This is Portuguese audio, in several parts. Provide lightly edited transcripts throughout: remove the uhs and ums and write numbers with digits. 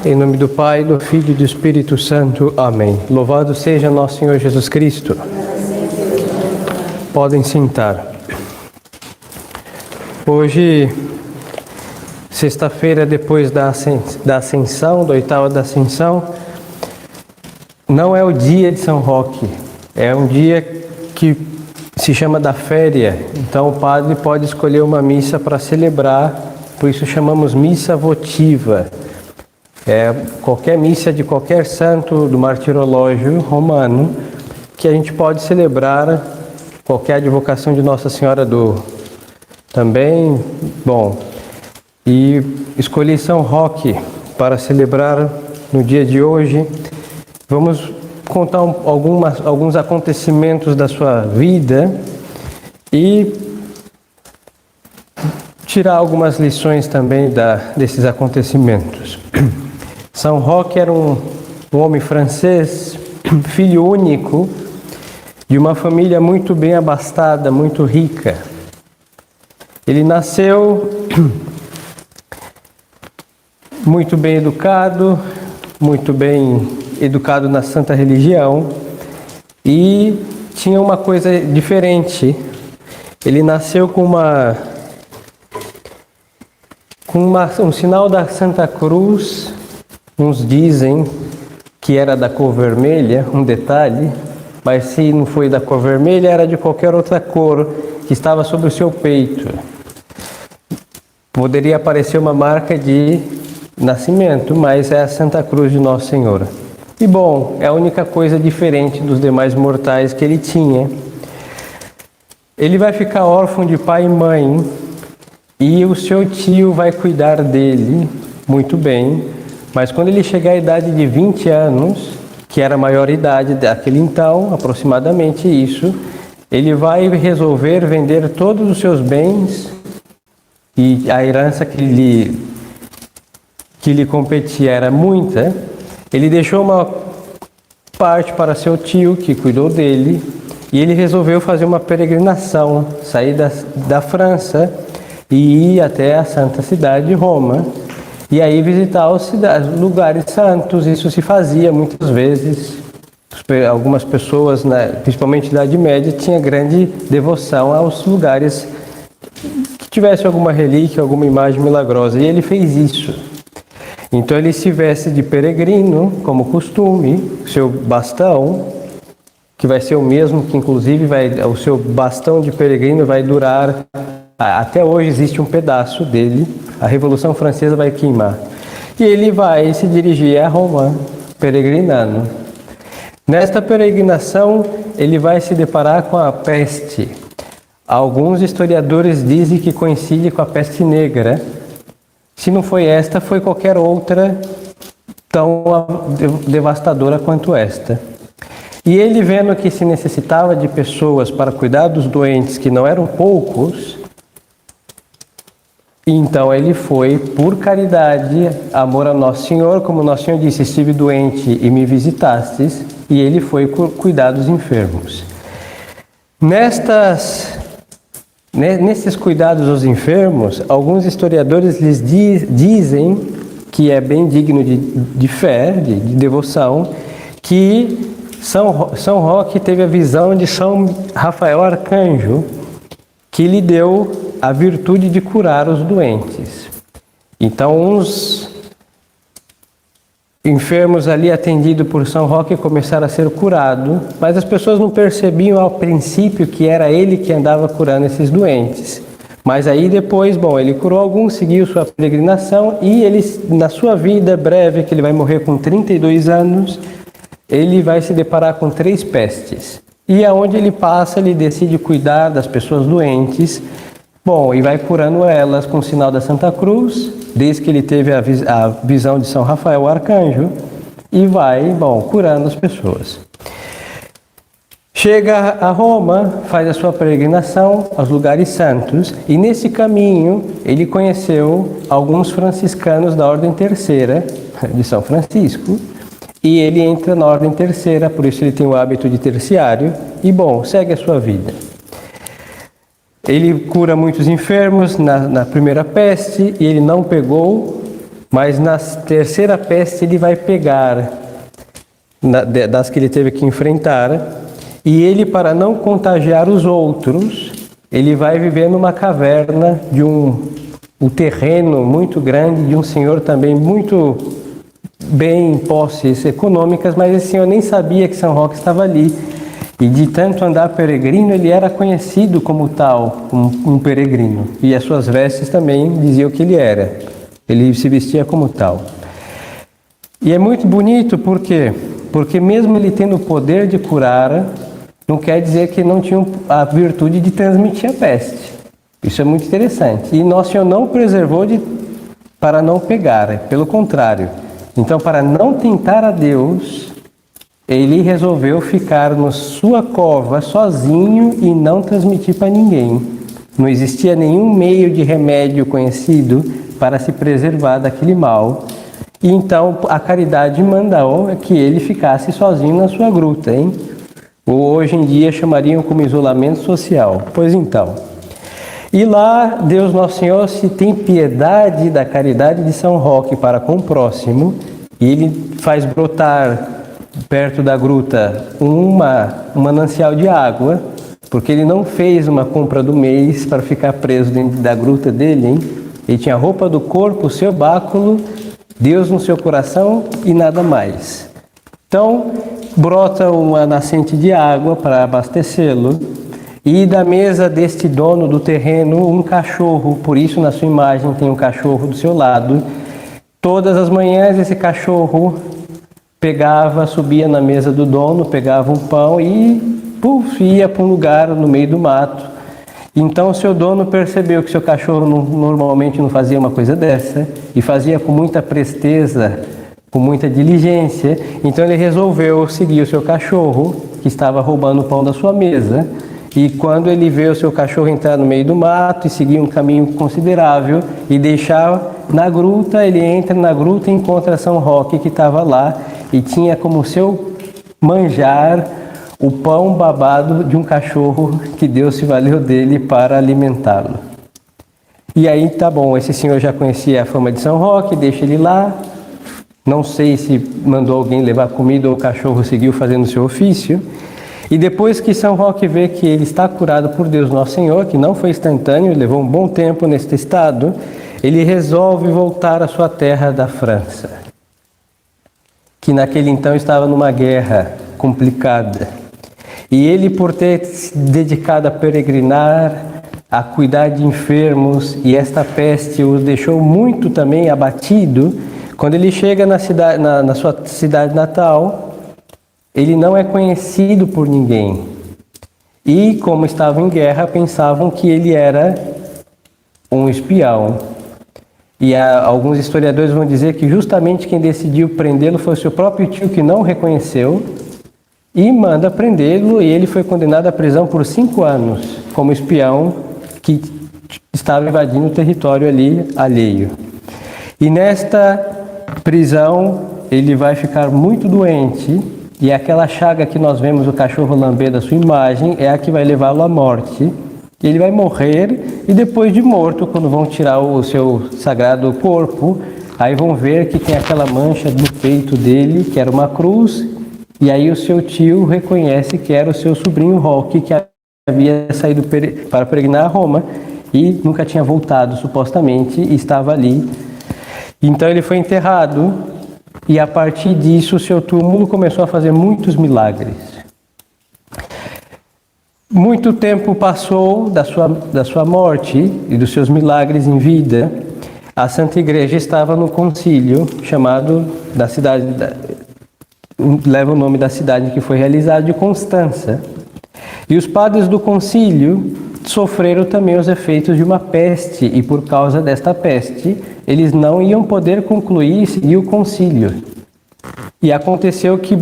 Em nome do Pai, do Filho e do Espírito Santo. Amém. Louvado seja nosso Senhor Jesus Cristo. Podem sentar. Hoje, sexta-feira, depois da Ascensão, da oitava da Ascensão, não é o dia de São Roque, é um dia que se chama da féria. Então o padre pode escolher uma missa para celebrar, por isso chamamos missa votiva. É qualquer missa de qualquer santo do martirológio romano que a gente pode celebrar, qualquer advocação de Nossa Senhora também. Bom, e escolhi São Roque para celebrar no dia de hoje. Vamos contar alguns acontecimentos da sua vida e tirar algumas lições também desses acontecimentos. São Roque era um homem francês, filho único, de uma família muito bem abastada, muito rica. Ele nasceu muito bem educado na santa religião, e tinha uma coisa diferente. Ele nasceu com um sinal da Santa Cruz. Uns dizem que era da cor vermelha, um detalhe, mas se não foi da cor vermelha, era de qualquer outra cor que estava sobre o seu peito. Poderia aparecer uma marca de nascimento, mas é a Santa Cruz de Nossa Senhora. E bom, é a única coisa diferente dos demais mortais que ele tinha. Ele vai ficar órfão de pai e mãe, e o seu tio vai cuidar dele muito bem. Mas quando ele chegar à idade de 20 anos, que era a maioridade daquele então, aproximadamente isso, ele vai resolver vender todos os seus bens e a herança que lhe competia era muita. Ele deixou uma parte para seu tio, que cuidou dele, e ele resolveu fazer uma peregrinação, sair da França e ir até a Santa Cidade de Roma, e aí visitar os lugares santos. Isso se fazia muitas vezes. Algumas pessoas, principalmente da Idade Média, tinham grande devoção aos lugares que tivesse alguma relíquia, alguma imagem milagrosa, e ele fez isso. Então ele se veste de peregrino, como costume, seu bastão, que vai ser o mesmo que inclusive o seu bastão de peregrino vai durar, até hoje existe um pedaço dele, a Revolução Francesa vai queimar. E ele vai se dirigir a Roma, peregrinando. Nesta peregrinação, ele vai se deparar com a peste. Alguns historiadores dizem que coincide com a peste negra. Se não foi esta, foi qualquer outra tão devastadora quanto esta. E ele, vendo que se necessitava de pessoas para cuidar dos doentes, que não eram poucos, então ele foi, por caridade, amor a Nosso Senhor, como Nosso Senhor disse: estive doente e me visitastes, e ele foi cuidar dos enfermos. Nesses cuidados aos enfermos, alguns historiadores lhes dizem que é bem digno de fé, de devoção, que São Roque teve a visão de São Rafael Arcanjo, que lhe deu a virtude de curar os doentes. Então, uns enfermos ali atendidos por São Roque começaram a ser curados, mas as pessoas não percebiam ao princípio que era ele que andava curando esses doentes. Mas aí depois, ele curou alguns, seguiu sua peregrinação, e ele, na sua vida breve, que ele vai morrer com 32 anos, ele vai se deparar com 3 pestes. E aonde ele passa, ele decide cuidar das pessoas doentes, e vai curando elas com o sinal da Santa Cruz, desde que ele teve a visão de São Rafael Arcanjo, e vai, curando as pessoas. Chega a Roma, faz a sua peregrinação aos lugares santos, e nesse caminho ele conheceu alguns franciscanos da Ordem Terceira de São Francisco, e ele entra na Ordem Terceira, por isso ele tem o hábito de terciário, e segue a sua vida. Ele cura muitos enfermos na primeira peste, e ele não pegou, mas na terceira peste ele vai pegar, das que ele teve que enfrentar, e ele, para não contagiar os outros, ele vai viver numa caverna de um terreno muito grande, de um senhor também muito bem em posses econômicas, mas esse senhor nem sabia que São Roque estava ali. E de tanto andar peregrino, ele era conhecido como tal, um peregrino. E as suas vestes também diziam que ele era. Ele se vestia como tal. E é muito bonito, por quê? Porque mesmo ele tendo o poder de curar, não quer dizer que não tinha a virtude de transmitir a peste. Isso é muito interessante. E Nosso Senhor não preservou para não pegar, pelo contrário. Então, para não tentar a Deus, ele resolveu ficar na sua cova sozinho e não transmitir para ninguém. Não existia nenhum meio de remédio conhecido para se preservar daquele mal. E então a caridade mandou que ele ficasse sozinho na sua gruta, hein? Ou hoje em dia chamariam como isolamento social. Pois então. E lá Deus Nosso Senhor se tem piedade da caridade de São Roque para com o próximo, e ele faz brotar perto da gruta um manancial de água, porque ele não fez uma compra do mês para ficar preso dentro da gruta dele, hein? Ele tinha a roupa do corpo, o seu báculo, Deus no seu coração e nada mais. Então, brota uma nascente de água para abastecê-lo, e da mesa deste dono do terreno, um cachorro, por isso na sua imagem tem um cachorro do seu lado. Todas as manhãs esse cachorro subia na mesa do dono, pegava um pão e ia para um lugar no meio do mato. Então o seu dono percebeu que seu cachorro normalmente não fazia uma coisa dessa, e fazia com muita presteza, com muita diligência. Então ele resolveu seguir o seu cachorro, que estava roubando o pão da sua mesa. E quando ele vê o seu cachorro entrar no meio do mato e seguir um caminho considerável e deixar na gruta, ele entra na gruta e encontra São Roque, que estava lá e tinha como seu manjar o pão babado de um cachorro que Deus se valeu dele para alimentá-lo. E aí, tá bom, esse senhor já conhecia a fama de São Roque, deixa ele lá. Não sei se mandou alguém levar comida ou o cachorro seguiu fazendo o seu ofício. E depois que São Roque vê que ele está curado por Deus Nosso Senhor, que não foi instantâneo, levou um bom tempo neste estado, ele resolve voltar à sua terra da França, que naquele então estava numa guerra complicada. E ele, por ter se dedicado a peregrinar, a cuidar de enfermos, e esta peste o deixou muito também abatido, quando ele chega na sua cidade natal, ele não é conhecido por ninguém. E, como estavam em guerra, pensavam que ele era um espião. E alguns historiadores vão dizer que justamente quem decidiu prendê-lo foi o seu próprio tio, que não o reconheceu, e manda prendê-lo, e ele foi condenado à prisão por 5 anos, como espião que estava invadindo o território ali alheio. E nesta prisão ele vai ficar muito doente, e aquela chaga que nós vemos o cachorro lamber da sua imagem é a que vai levá-lo à morte. Ele vai morrer, e depois de morto, quando vão tirar o seu sagrado corpo, aí vão ver que tem aquela mancha no peito dele, que era uma cruz, e aí o seu tio reconhece que era o seu sobrinho Roque, que havia saído para peregrinar a Roma e nunca tinha voltado, supostamente, e estava ali. Então ele foi enterrado, e a partir disso o seu túmulo começou a fazer muitos milagres. Muito tempo passou da sua morte e dos seus milagres em vida. A Santa Igreja estava no concílio chamado da cidade, leva o nome da cidade que foi realizado, de Constança. E os padres do concílio sofreram também os efeitos de uma peste, e por causa desta peste, eles não iam poder concluir e seguir o concílio. E aconteceu que,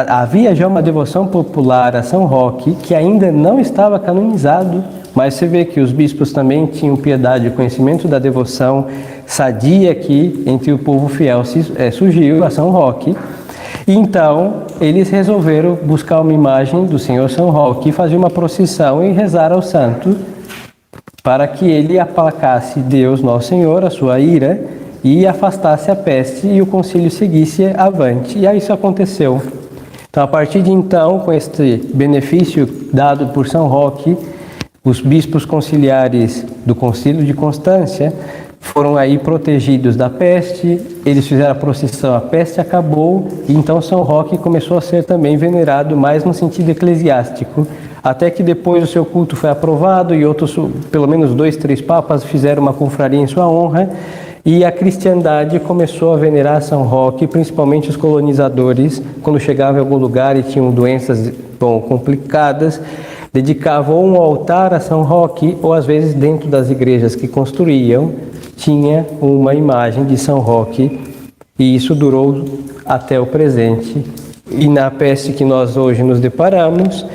havia já uma devoção popular a São Roque, que ainda não estava canonizado, mas você vê que os bispos também tinham piedade e conhecimento da devoção sadia que entre o povo fiel surgiu a São Roque. E então, eles resolveram buscar uma imagem do Senhor São Roque, fazer uma procissão e rezar ao santo, para que ele aplacasse Deus Nosso Senhor, a sua ira, e afastasse a peste e o concílio seguisse avante. E aí isso aconteceu. Então, a partir de então, com este benefício dado por São Roque, os bispos conciliares do Concílio de Constância foram aí protegidos da peste, eles fizeram a procissão, a peste acabou, e então São Roque começou a ser também venerado mais no sentido eclesiástico, até que depois o seu culto foi aprovado e outros, pelo menos 2, 3 papas fizeram uma confraria em sua honra, e a cristiandade começou a venerar São Roque, principalmente os colonizadores, quando chegavam em algum lugar e tinham doenças complicadas, dedicavam um altar a São Roque, ou às vezes dentro das igrejas que construíam, tinha uma imagem de São Roque, e isso durou até o presente. E na peste que nós hoje nos deparamos,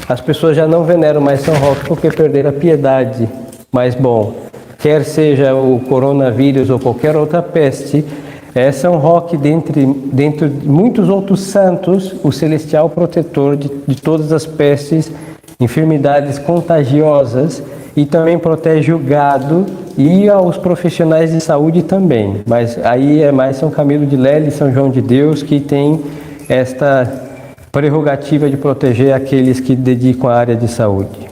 as pessoas já não veneram mais São Roque porque perderam a piedade. Mas bom, quer seja o coronavírus ou qualquer outra peste, é São Roque, dentre muitos outros santos, o celestial protetor de todas as pestes, enfermidades contagiosas, e também protege o gado e os profissionais de saúde também. Mas aí é mais São Camilo de Lely e São João de Deus que tem esta prerrogativa de proteger aqueles que dedicam à área de saúde.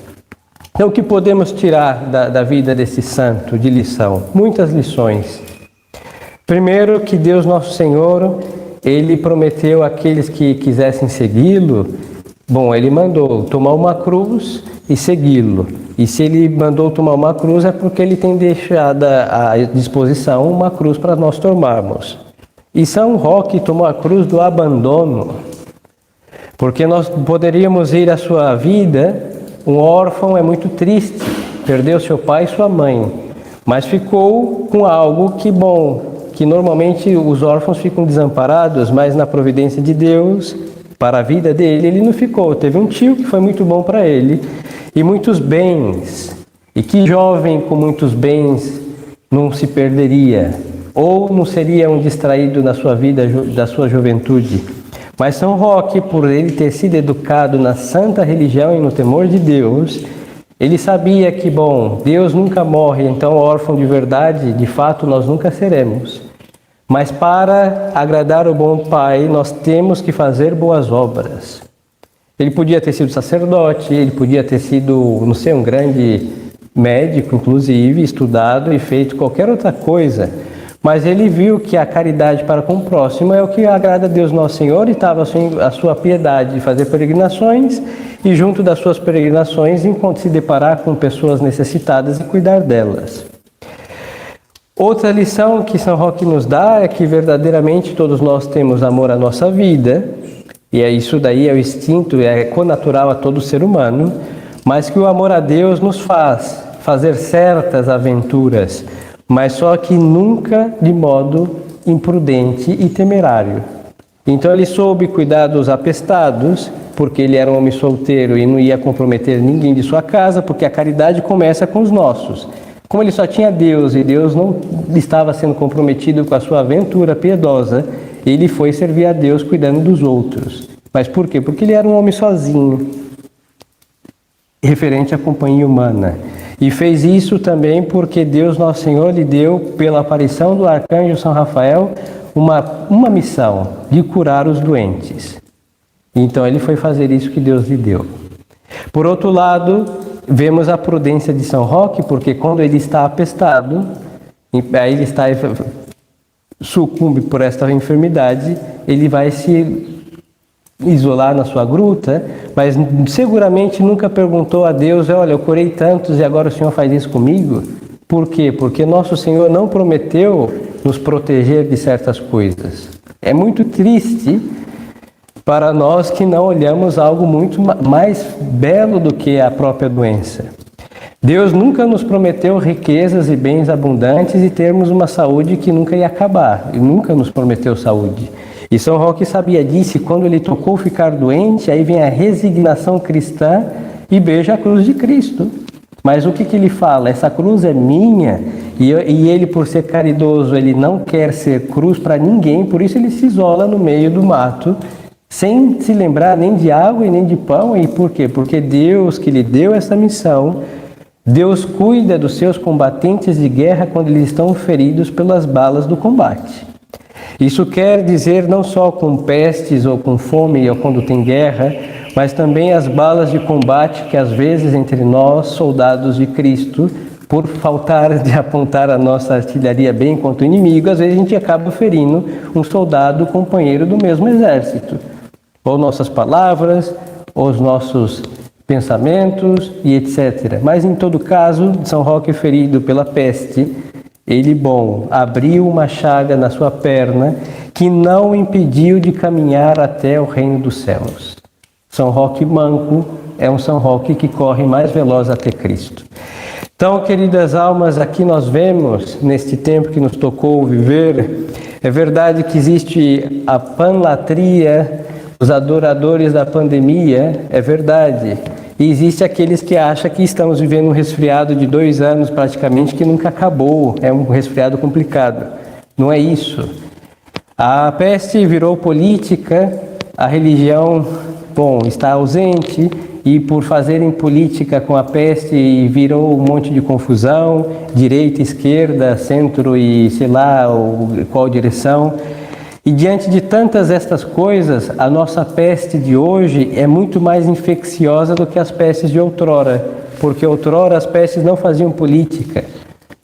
Então, o que podemos tirar da vida desse santo de lição? Muitas lições. Primeiro, que Deus Nosso Senhor, Ele prometeu àqueles que quisessem segui-lo, Ele mandou tomar uma cruz e segui-lo. E se Ele mandou tomar uma cruz é porque Ele tem deixado à disposição uma cruz para nós tomarmos. E São Roque tomou a cruz do abandono, porque nós poderíamos ir à sua vida. Um órfão é muito triste, perdeu seu pai e sua mãe, mas ficou com algo que normalmente os órfãos ficam desamparados, mas na providência de Deus, para a vida dele, ele não ficou. Teve um tio que foi muito bom para ele, e muitos bens. E que jovem com muitos bens não se perderia, ou não seria um distraído na sua vida, da sua juventude? Mas São Roque, por ele ter sido educado na santa religião e no temor de Deus, ele sabia que, Deus nunca morre, então órfão de verdade, de fato, nós nunca seremos. Mas para agradar o bom Pai, nós temos que fazer boas obras. Ele podia ter sido sacerdote, ele podia ter sido, um grande médico, inclusive, estudado e feito qualquer outra coisa. Mas ele viu que a caridade para com o próximo é o que agrada a Deus Nosso Senhor, e estava a sua piedade de fazer peregrinações, e junto das suas peregrinações se deparar com pessoas necessitadas e cuidar delas. Outra lição que São Roque nos dá é que verdadeiramente todos nós temos amor à nossa vida, e isso daí é o instinto, é connatural a todo ser humano, mas que o amor a Deus nos faz fazer certas aventuras, mas só que nunca de modo imprudente e temerário. Então ele soube cuidar dos apestados, porque ele era um homem solteiro e não ia comprometer ninguém de sua casa, porque a caridade começa com os nossos. Como ele só tinha Deus e Deus não estava sendo comprometido com a sua aventura piedosa, ele foi servir a Deus cuidando dos outros. Mas por quê? Porque ele era um homem sozinho, referente à companhia humana. E fez isso também porque Deus Nosso Senhor lhe deu, pela aparição do arcanjo São Rafael, uma missão de curar os doentes. Então ele foi fazer isso que Deus lhe deu. Por outro lado, vemos a prudência de São Roque, porque quando ele está apestado, aí ele sucumbe por esta enfermidade, ele vai se isolar na sua gruta, mas seguramente nunca perguntou a Deus: olha, eu curei tantos e agora o Senhor faz isso comigo? Por quê? Porque Nosso Senhor não prometeu nos proteger de certas coisas. É muito triste para nós que não olhamos algo muito mais belo do que a própria doença. Deus nunca nos prometeu riquezas e bens abundantes e termos uma saúde que nunca ia acabar. Ele nunca nos prometeu saúde. E São Roque sabia disso, e quando ele tocou ficar doente, aí vem a resignação cristã e beija a cruz de Cristo. Mas o que ele fala? Essa cruz é minha, e ele, por ser caridoso, ele não quer ser cruz para ninguém, por isso ele se isola no meio do mato, sem se lembrar nem de água e nem de pão. E por quê? Porque Deus que lhe deu essa missão Deus cuida dos seus combatentes de guerra quando eles estão feridos pelas balas do combate. Isso quer dizer não só com pestes ou com fome ou quando tem guerra, mas também as balas de combate que às vezes entre nós, soldados de Cristo, por faltar de apontar a nossa artilharia bem contra o inimigo, às vezes a gente acaba ferindo um soldado companheiro do mesmo exército. Ou nossas palavras, ou os nossos pensamentos e etc. Mas em todo caso, São Roque ferido pela peste, ele, abriu uma chaga na sua perna que não o impediu de caminhar até o reino dos céus. São Roque manco é um São Roque que corre mais veloz até Cristo. Então, queridas almas, aqui nós vemos, neste tempo que nos tocou viver, é verdade que existe a panlatria, os adoradores da pandemia, é verdade. E existe aqueles que acham que estamos vivendo um resfriado de 2 anos praticamente que nunca acabou, é um resfriado complicado. Não é isso. A peste virou política, a religião, está ausente, e por fazerem política com a peste virou um monte de confusão, direita, esquerda, centro e sei lá qual direção. E diante de tantas estas coisas, a nossa peste de hoje é muito mais infecciosa do que as pestes de outrora, porque outrora as pestes não faziam política,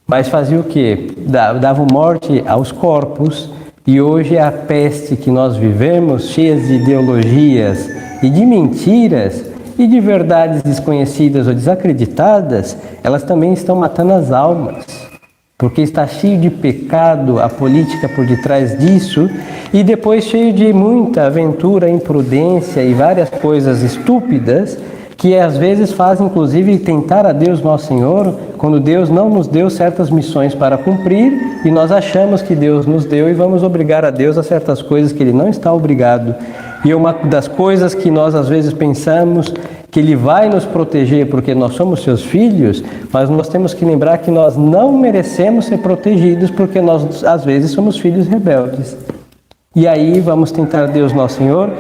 mas faziam o quê? Davam morte aos corpos, e hoje a peste que nós vivemos, cheia de ideologias e de mentiras, e de verdades desconhecidas ou desacreditadas, elas também estão matando as almas, porque está cheio de pecado a política por detrás disso, e depois cheio de muita aventura, imprudência e várias coisas estúpidas, que às vezes fazem inclusive tentar a Deus Nosso Senhor, quando Deus não nos deu certas missões para cumprir, e nós achamos que Deus nos deu e vamos obrigar a Deus a certas coisas que Ele não está obrigado. E uma das coisas que nós às vezes pensamos que Ele vai nos proteger porque nós somos seus filhos, mas nós temos que lembrar que nós não merecemos ser protegidos porque nós às vezes somos filhos rebeldes. E aí vamos tentar Deus Nosso Senhor.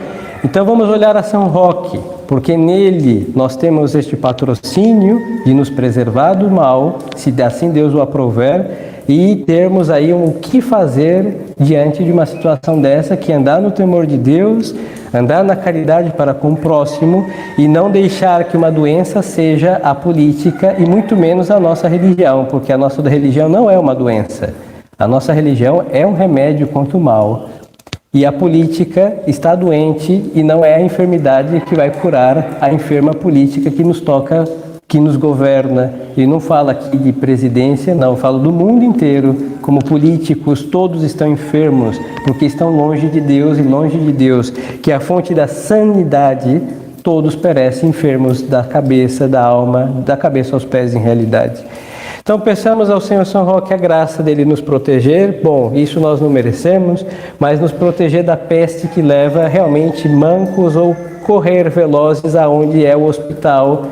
Então vamos olhar a São Roque, porque nele nós temos este patrocínio de nos preservar do mal, se assim Deus o aprouver, e termos aí o que fazer diante de uma situação dessa, que é andar no temor de Deus, andar na caridade para com o próximo e não deixar que uma doença seja a política e muito menos a nossa religião, porque a nossa religião não é uma doença. A nossa religião é um remédio contra o mal. E a política está doente e não é a enfermidade que vai curar a enferma política que nos toca, que nos governa. E não falo aqui de presidência, não, falo do mundo inteiro. Como políticos, todos estão enfermos, porque estão longe de Deus, e longe de Deus, que é a fonte da sanidade, todos perecem enfermos da cabeça, da alma, da cabeça aos pés em realidade. Então peçamos ao Senhor São Roque a graça dele nos proteger, isso nós não merecemos, mas nos proteger da peste que leva realmente mancos ou correr velozes aonde é o hospital,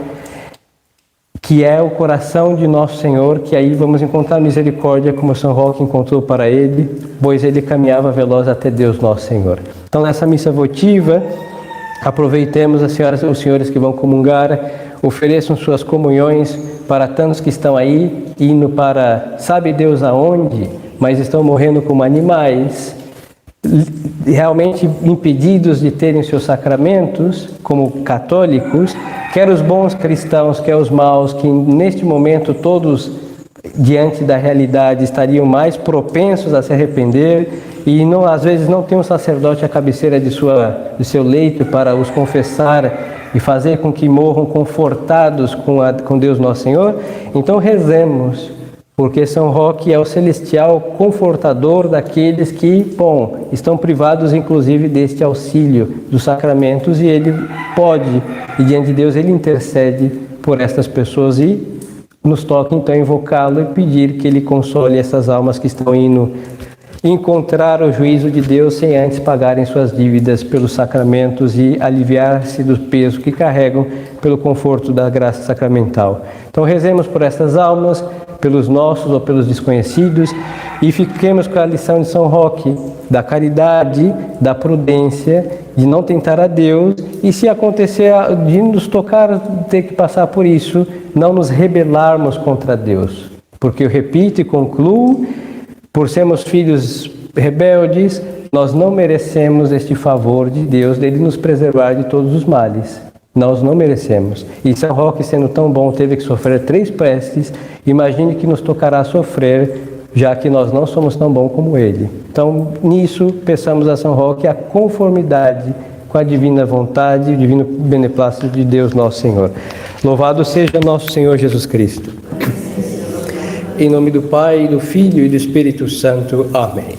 que é o coração de nosso Senhor, que aí vamos encontrar misericórdia como São Roque encontrou para ele, pois ele caminhava veloz até Deus Nosso Senhor. Então nessa missa votiva, aproveitemos as senhoras e os senhores que vão comungar, ofereçam suas comunhões para tantos que estão aí, indo para sabe Deus aonde, mas estão morrendo como animais, realmente impedidos de terem seus sacramentos, como católicos, quer os bons cristãos, quer os maus, que neste momento todos, diante da realidade, estariam mais propensos a se arrepender, e não, às vezes não tem um sacerdote à cabeceira de seu leito para os confessar e fazer com que morram confortados com Deus Nosso Senhor. Então rezemos, porque São Roque é o celestial confortador daqueles que, estão privados inclusive deste auxílio dos sacramentos, e ele pode, e diante de Deus ele intercede por estas pessoas, e nos toca então invocá-lo e pedir que ele console essas almas que estão indo encontrar o juízo de Deus sem antes pagarem suas dívidas pelos sacramentos e aliviar-se do peso que carregam pelo conforto da graça sacramental. Então rezemos por essas almas, pelos nossos ou pelos desconhecidos, e fiquemos com a lição de São Roque, da caridade, da prudência, de não tentar a Deus E se acontecer de nos tocar ter que passar por isso, não nos rebelarmos contra Deus. Porque eu repito e concluo, por sermos filhos rebeldes, nós não merecemos este favor de Deus, dele nos preservar de todos os males. Nós não merecemos. E São Roque, sendo tão bom, teve que sofrer 3 pestes. Imagine que nos tocará sofrer, já que nós não somos tão bons como ele. Então, nisso, peçamos a São Roque a conformidade com a divina vontade e o divino beneplácito de Deus nosso Senhor. Louvado seja nosso Senhor Jesus Cristo. Em nome do Pai, do Filho e do Espírito Santo. Amém.